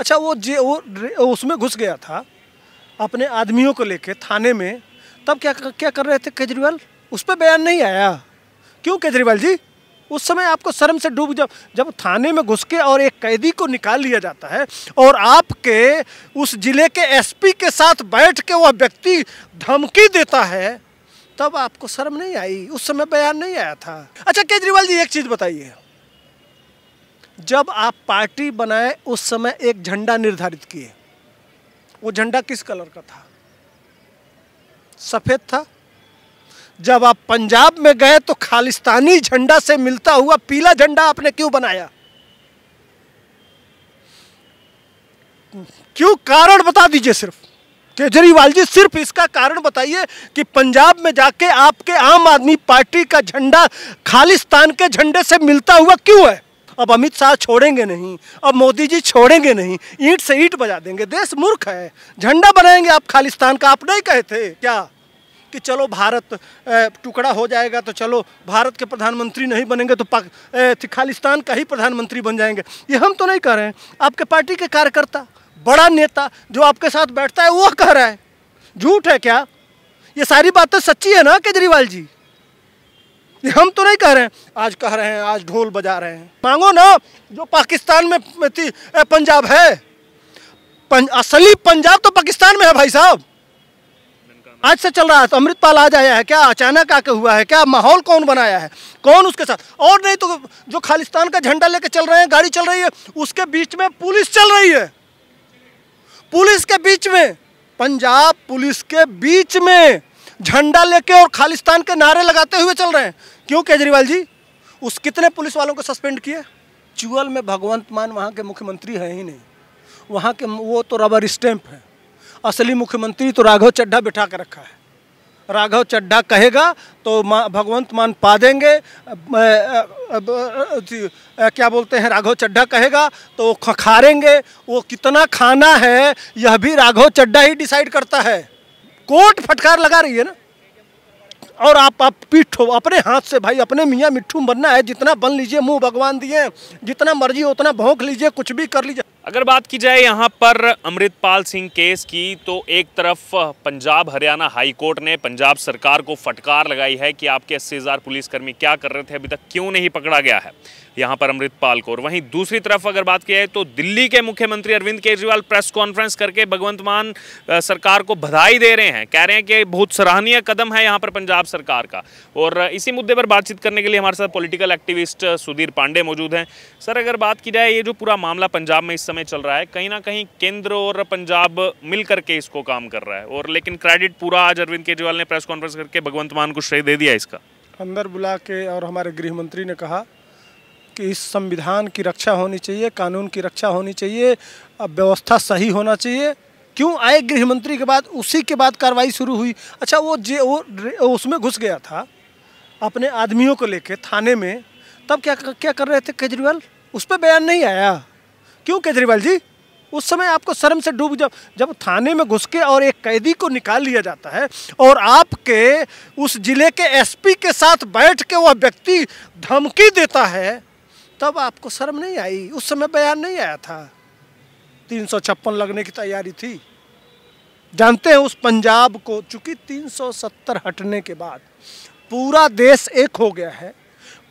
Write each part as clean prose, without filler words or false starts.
अच्छा वो उसमें घुस गया था अपने आदमियों को लेके थाने में, तब क्या क्या कर रहे थे केजरीवाल? उस पर बयान नहीं आया। क्यों केजरीवाल जी? उस समय आपको शर्म से डूब जब थाने में घुस के और एक कैदी को निकाल लिया जाता है और आपके उस जिले के एसपी के साथ बैठ के वह व्यक्ति धमकी देता है, तब आपको शर्म नहीं आई? उस समय बयान नहीं आया था। अच्छा केजरीवाल जी, एक चीज बताइए, जब आप पार्टी बनाए उस समय एक झंडा निर्धारित किए, वो झंडा किस कलर का था? सफेद था। जब आप पंजाब में गए तो खालिस्तानी झंडा से मिलता हुआ पीला झंडा आपने क्यों बनाया? क्यों? कारण बता दीजिए सिर्फ केजरीवाल जी, सिर्फ इसका कारण बताइए कि पंजाब में जाके आपके आम आदमी पार्टी का झंडा खालिस्तान के झंडे से मिलता हुआ क्यों है? अब अमित शाह छोड़ेंगे नहीं, अब मोदी जी छोड़ेंगे नहीं, ईंट से ईंट बजा देंगे। देश मूर्ख है, झंडा बनाएंगे आप खालिस्तान का। आप नहीं कहे थे क्या कि चलो भारत टुकड़ा हो जाएगा तो चलो भारत के प्रधानमंत्री नहीं बनेंगे तो खालिस्तान का ही प्रधानमंत्री बन जाएंगे? ये हम तो नहीं कह रहे हैं, आपके पार्टी के कार्यकर्ता, बड़ा नेता जो आपके साथ बैठता है वो कह रहा है। झूठ है क्या? ये सारी बातें सच्ची है ना केजरीवाल जी? ये हम तो नहीं कह रहे हैं, आज कह रहे हैं, आज ढोल बजा रहे हैं। मांगो ना जो पाकिस्तान में पंजाब है। असली पंजाब तो पाकिस्तान में है भाई साहब। आज से चल रहा है तो अमृतपाल आज आया है क्या? अचानक आके हुआ है क्या? माहौल कौन बनाया है? कौन उसके साथ? और नहीं तो जो खालिस्तान का झंडा लेके चल रहे हैं, गाड़ी चल रही है, उसके बीच में पुलिस चल रही है। पुलिस के बीच में, पंजाब पुलिस के बीच में झंडा लेके और खालिस्तान के नारे लगाते हुए चल रहे हैं। क्यों केजरीवाल जी? उस कितने पुलिस वालों को सस्पेंड किए? चुअल में भगवंत मान वहाँ के मुख्यमंत्री है ही नहीं, वहाँ के वो तो रबर स्टैंप है। असली मुख्यमंत्री तो राघव चड्ढा बिठा कर रखा है। राघव चड्ढा कहेगा तो भगवंत मान पा देंगे। क्या बोलते हैं, राघव चड्ढा कहेगा तो खखारेंगे। वो कितना खाना है यह भी राघव चड्ढा ही डिसाइड करता है। कोर्ट फटकार लगा रही है ना, और आप पीठो अपने हाथ से भाई, अपने मियाँ मिट्ठू बनना है, जितना बन लीजिए, मुंह भगवान दिए, जितना मर्जी उतना भौंक लीजिए, कुछ भी कर लीजिए। अगर बात की जाए यहाँ पर अमृतपाल सिंह केस की, तो एक तरफ पंजाब हरियाणा हाई कोर्ट ने पंजाब सरकार को फटकार लगाई है कि आपके 80,000 पुलिसकर्मी क्या कर रहे थे, अभी तक क्यों नहीं पकड़ा गया है यहाँ पर अमृतपाल को। और वहीं दूसरी तरफ अगर बात की जाए तो दिल्ली के मुख्यमंत्री अरविंद केजरीवाल प्रेस कॉन्फ्रेंस करके भगवंत मान सरकार को बधाई दे रहे हैं, कह रहे हैं कि बहुत सराहनीय कदम है यहाँ पर पंजाब सरकार का। और इसी मुद्दे पर बातचीत करने के लिए हमारे साथ पॉलिटिकल एक्टिविस्ट सुधीर पांडे मौजूद हैं। सर, अगर बात की जाए, ये जो पूरा मामला पंजाब में इस समय चल रहा है, कहीं ना कहीं केंद्र और पंजाब मिल करके इसको काम कर रहा है, और लेकिन क्रेडिट पूरा आज अरविंद केजरीवाल ने प्रेस कॉन्फ्रेंस करके भगवंत मान को श्रेय दे दिया इसका। अंदर बुला के और हमारे गृह मंत्री ने कहा कि इस संविधान की रक्षा होनी चाहिए, कानून की रक्षा होनी चाहिए, अब व्यवस्था सही होना चाहिए। क्यों आए गृह मंत्री के बाद, उसी के बाद कार्रवाई शुरू हुई। अच्छा वो उसमें घुस गया था अपने आदमियों को लेके थाने में, तब क्या क्या कर रहे थे केजरीवाल? उस पर बयान नहीं आया। क्यों केजरीवाल जी? उस समय आपको शर्म से डूब जब थाने में घुस के और एक कैदी को निकाल लिया जाता है और आपके उस जिले के एसपी के साथ बैठ के वह व्यक्ति धमकी देता है, तब आपको शर्म नहीं आई? उस समय बयान नहीं आया था। 356 लगने की तैयारी थी। जानते हैं उस पंजाब को, चूंकि 370 हटने के बाद पूरा देश एक हो गया है,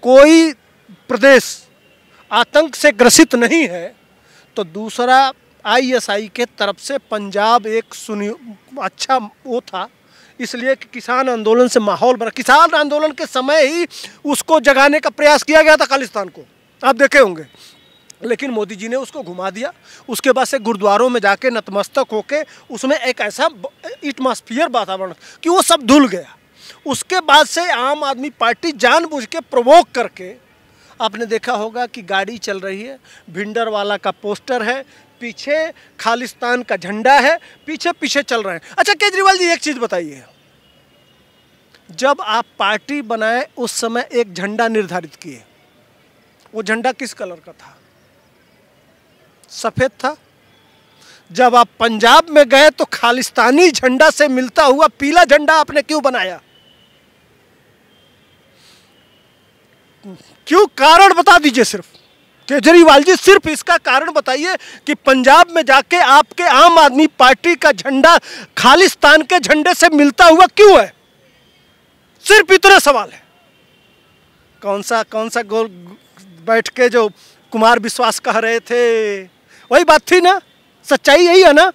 कोई प्रदेश आतंक से ग्रसित नहीं है, तो दूसरा आईएसआई के तरफ से पंजाब एक अच्छा वो था, इसलिए कि किसान आंदोलन से माहौल बना। किसान आंदोलन के समय ही उसको जगाने का प्रयास किया गया था खालिस्तान को, आप देखे होंगे, लेकिन मोदी जी ने उसको घुमा दिया। उसके बाद से गुरुद्वारों में जाके नतमस्तक होके उसमें एक ऐसा एटमॉस्फियर वातावरण कि वो सब धुल गया। उसके बाद से आम आदमी पार्टी जानबूझ के प्रोवोक करके, आपने देखा होगा कि गाड़ी चल रही है, भिंडर वाला का पोस्टर है, पीछे खालिस्तान का झंडा है, पीछे पीछे चल रहे हैं। अच्छा केजरीवाल जी, एक चीज़ बताइए, जब आप पार्टी बनाए उस समय एक झंडा निर्धारित किए, वो झंडा किस कलर का था? सफेद था। जब आप पंजाब में गए तो खालिस्तानी झंडा से मिलता हुआ पीला झंडा आपने क्यों बनाया? क्यों? कारण बता दीजिए सिर्फ केजरीवाल जी सिर्फ इसका कारण बताइए कि पंजाब में जाके आपके आम आदमी पार्टी का झंडा खालिस्तान के झंडे से मिलता हुआ क्यों है? सिर्फ इतना सवाल है। कौन सा गोल बैठ के जो कुमार विश्वास कह रहे थे वही बात थी ना, सच्चाई यही है ना।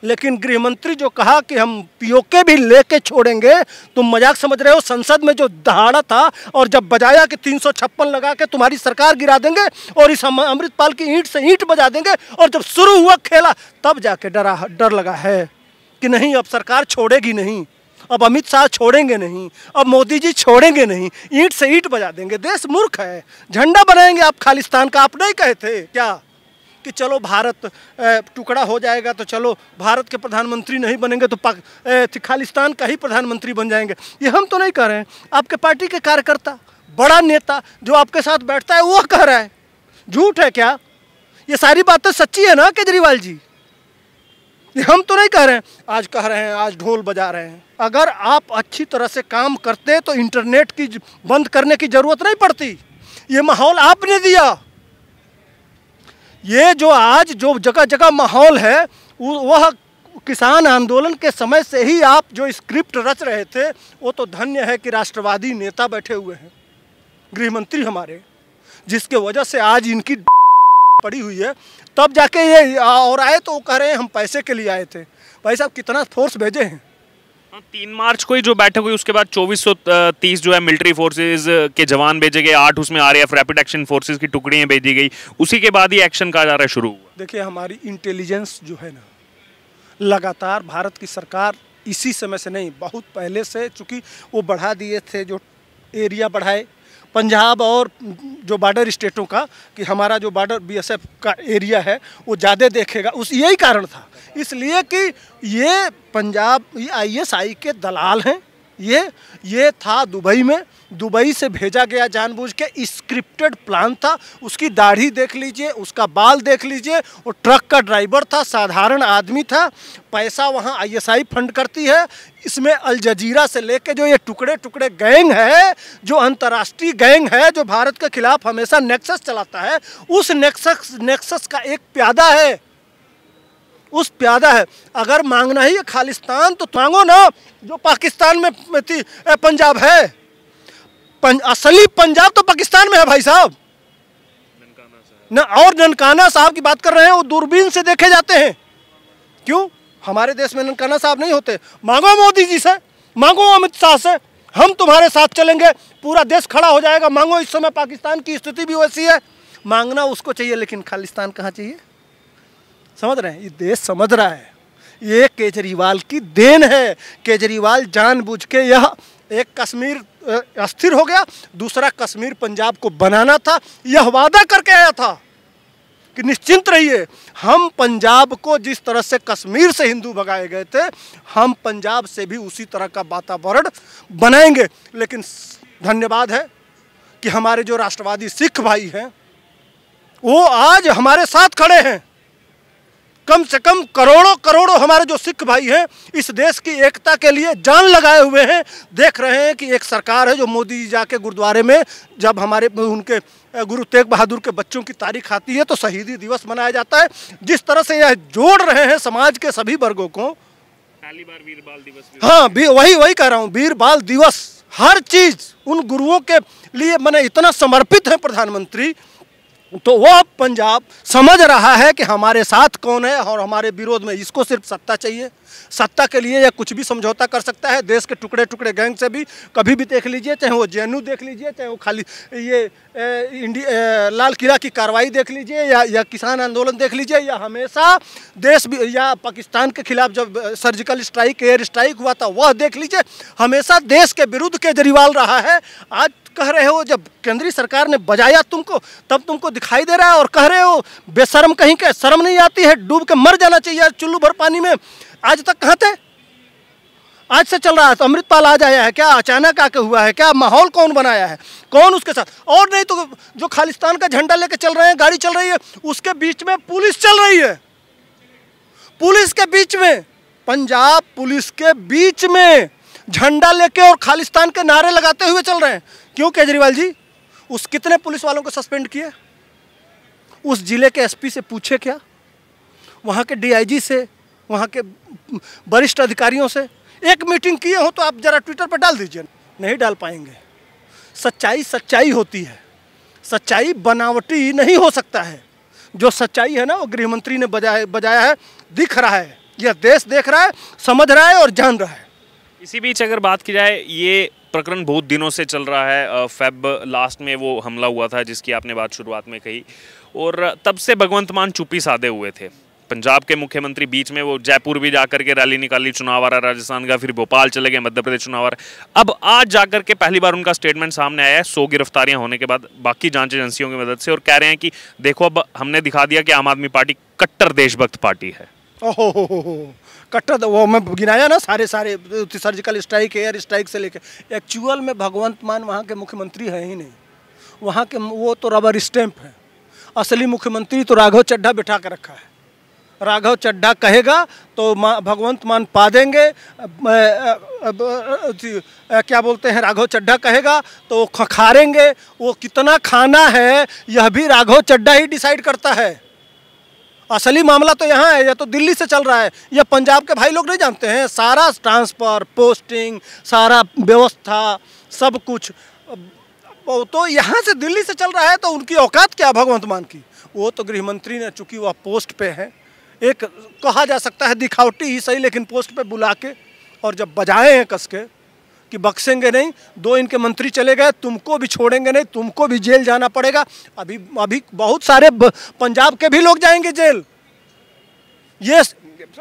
लेकिन गृह मंत्री जो कहा कि हम पीओके भी लेके छोड़ेंगे, तुम मजाक समझ रहे हो? संसद में जो दहाड़ा था और जब बजाया कि 356 लगा के तुम्हारी सरकार गिरा देंगे और इस अमृतपाल की ईंट से ईंट बजा देंगे, और जब शुरू हुआ खेला तब जाके डर लगा है कि नहीं अब सरकार छोड़ेगी नहीं, अब अमित शाह छोड़ेंगे नहीं, अब मोदी जी छोड़ेंगे नहीं, ईंट से ईंट बजा देंगे। देश मूर्ख है। झंडा बनाएंगे आप खालिस्तान का। आप नहीं कहे थे क्या कि चलो भारत टुकड़ा हो जाएगा तो चलो भारत के प्रधानमंत्री नहीं बनेंगे तो खालिस्तान का ही प्रधानमंत्री बन जाएंगे? ये हम तो नहीं कह रहे हैं, आपके पार्टी के कार्यकर्ता, बड़ा नेता जो आपके साथ बैठता है वो कह रहा है। झूठ है क्या? ये सारी बातें सच्ची है ना केजरीवाल जी? ये हम तो नहीं कह रहे हैं, आज कह रहे हैं, आज ढोल बजा रहे हैं। अगर आप अच्छी तरह से काम करते तो इंटरनेट की बंद करने की जरूरत नहीं पड़ती। ये माहौल आपने दिया। ये जो आज जो जगह जगह माहौल है वह किसान आंदोलन के समय से ही आप जो स्क्रिप्ट रच रहे थे, वो तो धन्य है कि राष्ट्रवादी नेता बैठे हुए हैं, गृह मंत्री हमारे, जिसके वजह से आज इनकी पड़ी हुई है। तब जाके ये और आए तो वो कह रहे हैं हम पैसे के लिए आए थे। भाई साहब कितना फोर्स भेजे हैं? 3 मार्च को ही जो बैठक हुई उसके बाद 2430 जो है मिलिट्री फोर्सेज के जवान भेजे गए, 8 उसमें आरएएफ रैपिड एक्शन फोर्सेज की टुकड़ियां भेजी गई। उसी के बाद ही एक्शन कहा जा रहा है शुरू हुआ। देखिए हमारी इंटेलिजेंस जो है ना, लगातार भारत की सरकार इसी समय से नहीं, बहुत पहले से, चूँकि वो बढ़ा दिए थे, जो एरिया बढ़ाए पंजाब और जो बॉर्डर स्टेटों का, कि हमारा जो बॉर्डर बीएसएफ का एरिया है वो ज़्यादा देखेगा, उस यही कारण था। इसलिए कि ये पंजाब आईएसआई के दलाल हैं। ये था दुबई में, दुबई से भेजा गया जानबूझ के, स्क्रिप्टेड प्लान था। उसकी दाढ़ी देख लीजिए, उसका बाल देख लीजिए, वो ट्रक का ड्राइवर था, साधारण आदमी था। पैसा वहाँ आईएसआई फंड करती है। इसमें अल जजीरा से लेके जो ये टुकड़े टुकड़े गैंग है, जो अंतर्राष्ट्रीय गैंग है, जो भारत के खिलाफ हमेशा नेक्सस चलाता है, उस नेक्सस का एक प्यादा है, उस प्यादा है। अगर मांगना ही है खालिस्तान तो मांगो ना, जो पाकिस्तान में थी पंजाब है। असली पंजाब तो पाकिस्तान में है भाई साहब ना। और ननकाना साहब की बात कर रहे हैं, वो दूरबीन से देखे जाते हैं। क्यों? हमारे देश में ननकाना साहब नहीं होते। मांगो मोदी जी से, मांगो अमित शाह से, हम तुम्हारे साथ चलेंगे, पूरा देश खड़ा हो जाएगा। मांगो, इस समय पाकिस्तान की स्थिति भी वैसी है। मांगना उसको चाहिए, लेकिन खालिस्तान कहाँ चाहिए? समझ रहे हैं? ये देश समझ रहा है। ये केजरीवाल की देन है। केजरीवाल जानबूझ के, यह एक कश्मीर अस्थिर हो गया, दूसरा कश्मीर पंजाब को बनाना था। यह वादा करके आया था कि निश्चिंत रहिए, हम पंजाब को जिस तरह से कश्मीर से हिंदू भगाए गए थे, हम पंजाब से भी उसी तरह का वातावरण बनाएंगे। लेकिन धन्यवाद है कि हमारे जो राष्ट्रवादी सिख भाई हैं वो आज हमारे साथ खड़े हैं। कम से कम करोड़ों करोड़ों हमारे जो सिख भाई हैं इस देश की एकता के लिए जान लगाए हुए हैं। देख रहे हैं कि एक सरकार है जो मोदी जी जाके गुरुद्वारे में, जब हमारे उनके गुरु तेग बहादुर के बच्चों की तारीख आती है तो शहीदी दिवस मनाया जाता है। जिस तरह से यह जोड़ रहे हैं समाज के सभी वर्गों को, पहली बार वीर बाल दिवस। हाँ, वही कह रहा हूँ, वीर बाल दिवस, हर चीज उन गुरुओं के लिए मैंने इतना समर्पित है प्रधानमंत्री। तो वो पंजाब समझ रहा है कि हमारे साथ कौन है और हमारे विरोध में। इसको सिर्फ सत्ता चाहिए। सत्ता के लिए यह कुछ भी समझौता कर सकता है। देश के टुकड़े टुकड़े गैंग से भी कभी भी देख लीजिए, चाहे वो जेएनयू देख लीजिए, चाहे वो खाली ये लाल किला की कार्रवाई देख लीजिए, या किसान आंदोलन देख लीजिए, या हमेशा देश या पाकिस्तान के खिलाफ जब सर्जिकल स्ट्राइक, एयर स्ट्राइक हुआ था वह देख लीजिए। हमेशा देश के विरुद्ध केजरीवाल रहा है। आज कह रहे हो जब केंद्रीय सरकार ने बजाया तुमको, तब तुमको दिखाई दे रहा है और कह रहे हो बेशर्म कहीं के, शर्म नहीं आती है, डूब के मर जाना चाहिए चुल्लू भर पानी में। आज तक कहाँ थे? आज से चल रहा है तो अमृतपाल आज आया है क्या? अचानक आके हुआ है क्या? माहौल कौन बनाया है? कौन उसके साथ? और नहीं तो जो खालिस्तान का झंडा लेके चल रहे हैं, गाड़ी चल रही है, उसके बीच में पुलिस चल रही है। पुलिस के बीच में, पंजाब पुलिस के बीच में झंडा लेके और खालिस्तान के नारे लगाते हुए चल रहे हैं। क्यों केजरीवाल जी? उस कितने पुलिस वालों को सस्पेंड किए? उस जिले के एसपी से पूछे क्या, वहाँ के डीआईजी से, वहाँ के वरिष्ठ अधिकारियों से एक मीटिंग किए हो तो आप जरा ट्विटर पर डाल दीजिए। नहीं डाल पाएंगे। सच्चाई सच्चाई होती है, सच्चाई बनावटी नहीं हो सकता है। जो सच्चाई है ना वो गृह मंत्री ने बजाया है, दिख रहा है, यह देश देख रहा है, समझ रहा है और जान रहा है। इसी बीच अगर बात की जाए, ये प्रकरण बहुत दिनों से चल रहा है। फेब लास्ट में वो हमला हुआ था जिसकी आपने बात शुरुआत में कही, और तब से भगवंत मान चुप्पी साधे हुए थे। पंजाब के मुख्यमंत्री बीच में वो जयपुर भी जाकर के रैली निकाली, चुनाव आ रहा राजस्थान का, फिर भोपाल चले गए, मध्य प्रदेश चुनाव आ रहा। अब आज जाकर के पहली बार उनका स्टेटमेंट सामने आया है 100 गिरफ्तारियां होने के बाद बाकी जांच एजेंसियों की मदद से, और कह रहे हैं कि देखो अब हमने दिखा दिया कि आम आदमी पार्टी कट्टर देशभक्त पार्टी है। ओहो, कट्टर, वो मैं गिनाया ना सारे सर्जिकल स्ट्राइक, एयर स्ट्राइक से लेके। एक्चुअल में भगवंत मान वहाँ के मुख्यमंत्री हैं ही नहीं, वहाँ के वो तो रबर स्टैंप है। असली मुख्यमंत्री तो राघव चड्ढा बिठा के रखा है। राघव चड्ढा कहेगा तो भगवंत मान पा देंगे। क्या बोलते हैं, राघव चड्ढा कहेगा तो वो खखारेंगे। वो कितना खाना है यह भी राघव चड्ढा ही डिसाइड करता है। असली मामला तो यहाँ है, यह तो दिल्ली से चल रहा है, यह पंजाब के भाई लोग नहीं जानते हैं। सारा ट्रांसफ़र, पोस्टिंग, सारा व्यवस्था, सब कुछ तो यहाँ से दिल्ली से चल रहा है। तो उनकी औकात क्या भगवंत मान की? वो तो गृह मंत्री ने, चूँकि वह पोस्ट पे है, एक कहा जा सकता है दिखावटी ही सही, लेकिन पोस्ट पे बुला के और जब बजाए हैं कस के कि बख्शेंगे नहीं, 2 इनके मंत्री चले गए, तुमको भी छोड़ेंगे नहीं, तुमको भी जेल जाना पड़ेगा। अभी बहुत सारे पंजाब के भी लोग जाएंगे जेल। ये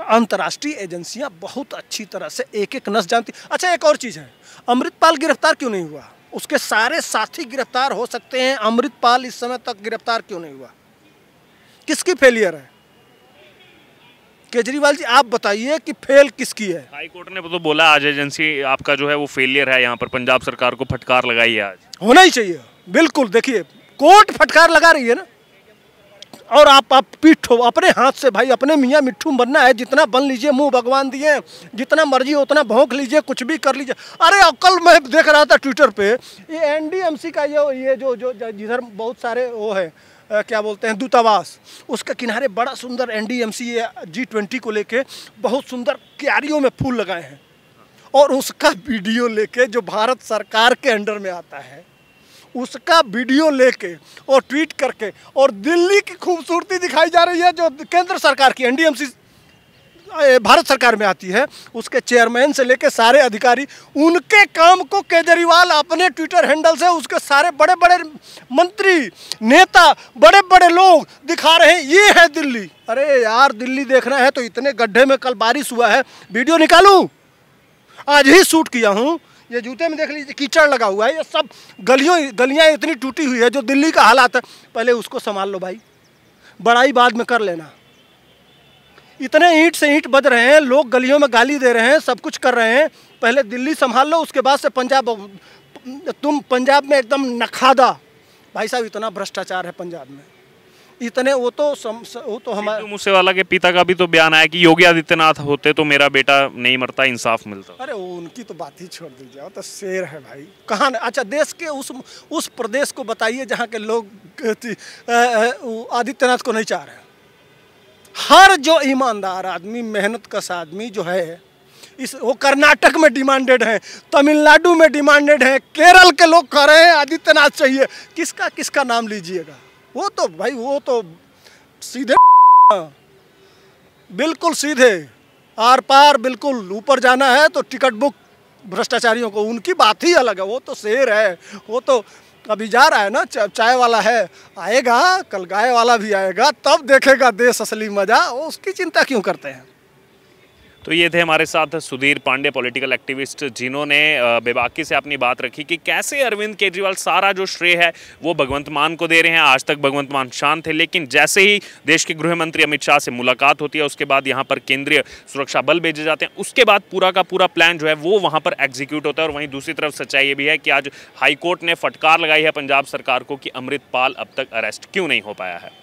अंतर्राष्ट्रीय एजेंसियां बहुत अच्छी तरह से एक एक नस जानती। अच्छा, एक और चीज़ है, अमृतपाल गिरफ्तार क्यों नहीं हुआ? उसके सारे साथी गिरफ्तार हो सकते हैं, अमृतपाल इस समय तक गिरफ्तार क्यों नहीं हुआ? किसकी फेलियर है? केजरीवाल जी आप बताइए कि फेल किसकी है? हाई कोर्ट ने तो बोला आज एजेंसी आपका जो है वो फेलियर है, यहाँ पर पंजाब सरकार को फटकार लगाई है आज। होना ही चाहिए, बिल्कुल। देखिए, कोर्ट फटकार लगा रही है ना, और आप पीठो अपने हाथ से भाई, अपने मियाँ मिट्ठू बनना है, जितना बन लीजिए, मुंह भगवान दिए, जितना मर्जी उतना भौंक लीजिए, कुछ भी कर लीजिए। अरे कल मैं देख रहा था ट्विटर पे, ये एनडीएमसी का ये जो जिधर बहुत सारे वो है, क्या बोलते हैं, दूतावास, उसके किनारे बड़ा सुंदर एनडीएमसी G20 को लेके बहुत सुंदर क्यारियों में फूल लगाए हैं, और उसका वीडियो लेके जो भारत सरकार के अंडर में आता है, उसका वीडियो लेके और ट्वीट करके, और दिल्ली की खूबसूरती दिखाई जा रही है जो केंद्र सरकार की एनडीएमसी भारत सरकार में आती है, उसके चेयरमैन से लेके सारे अधिकारी, उनके काम को केजरीवाल अपने ट्विटर हैंडल से उसके सारे बड़े बड़े मंत्री, नेता, बड़े बड़े लोग दिखा रहे हैं, ये है दिल्ली। अरे यार, दिल्ली देखना है तो इतने गड्ढे में कल बारिश हुआ है, वीडियो निकालूं? आज ही शूट किया हूँ। ये जूते में देख लीजिए कीचड़ लगा हुआ है, ये सब गलियाँ इतनी टूटी हुई है, जो दिल्ली का हालात है। पहले उसको संभाल लो भाई, बड़ाई बाद में कर लेना। इतने ईंट से ईंट बज रहे हैं, लोग गलियों में गाली दे रहे हैं, सब कुछ कर रहे हैं, पहले दिल्ली संभाल लो, उसके बाद से पंजाब। तुम पंजाब में एकदम नखादा भाई साहब, इतना भ्रष्टाचार है पंजाब में, इतने वो तो हमारे मूसेवाला के पिता का भी तो बयान आया कि योगी आदित्यनाथ होते तो मेरा बेटा नहीं मरता, इंसाफ मिलता। अरे वो उनकी तो बात ही छोड़ दीजिए, वो तो शेर है भाई। कहाँ? अच्छा, देश के उस प्रदेश को बताइए जहाँ के लोग आदित्यनाथ को नहीं चाह रहे हैं। हर जो ईमानदार आदमी, मेहनतकश आदमी जो है, वो कर्नाटक में डिमांडेड है, तमिलनाडु में डिमांडेड है, केरल के लोग कह रहे हैं आदित्यनाथ चाहिए। किसका नाम लीजिएगा? वो तो भाई, वो तो सीधे, बिल्कुल सीधे आर पार, बिल्कुल ऊपर जाना है तो टिकट बुक भ्रष्टाचारियों को, उनकी बात ही अलग है। वो तो शेर है, वो तो अभी जा रहा है ना, चाय वाला है, आएगा कल गाय वाला भी आएगा, तब देखेगा देश असली मजा। उसकी चिंता क्यों करते हैं? तो ये थे हमारे साथ सुधीर पांडे, पॉलिटिकल एक्टिविस्ट, जिन्होंने बेबाकी से अपनी बात रखी कि कैसे अरविंद केजरीवाल सारा जो श्रेय है वो भगवंत मान को दे रहे हैं। आज तक भगवंत मान शांत थे, लेकिन जैसे ही देश के गृह मंत्री अमित शाह से मुलाकात होती है, उसके बाद यहाँ पर केंद्रीय सुरक्षा बल भेजे जाते हैं, उसके बाद पूरा का पूरा प्लान जो है वो वहाँ पर एग्जीक्यूट होता है। और वहीं दूसरी तरफ सच्चाई ये भी है कि आज हाईकोर्ट ने फटकार लगाई है पंजाब सरकार को कि अमृतपाल अब तक अरेस्ट क्यों नहीं हो पाया है।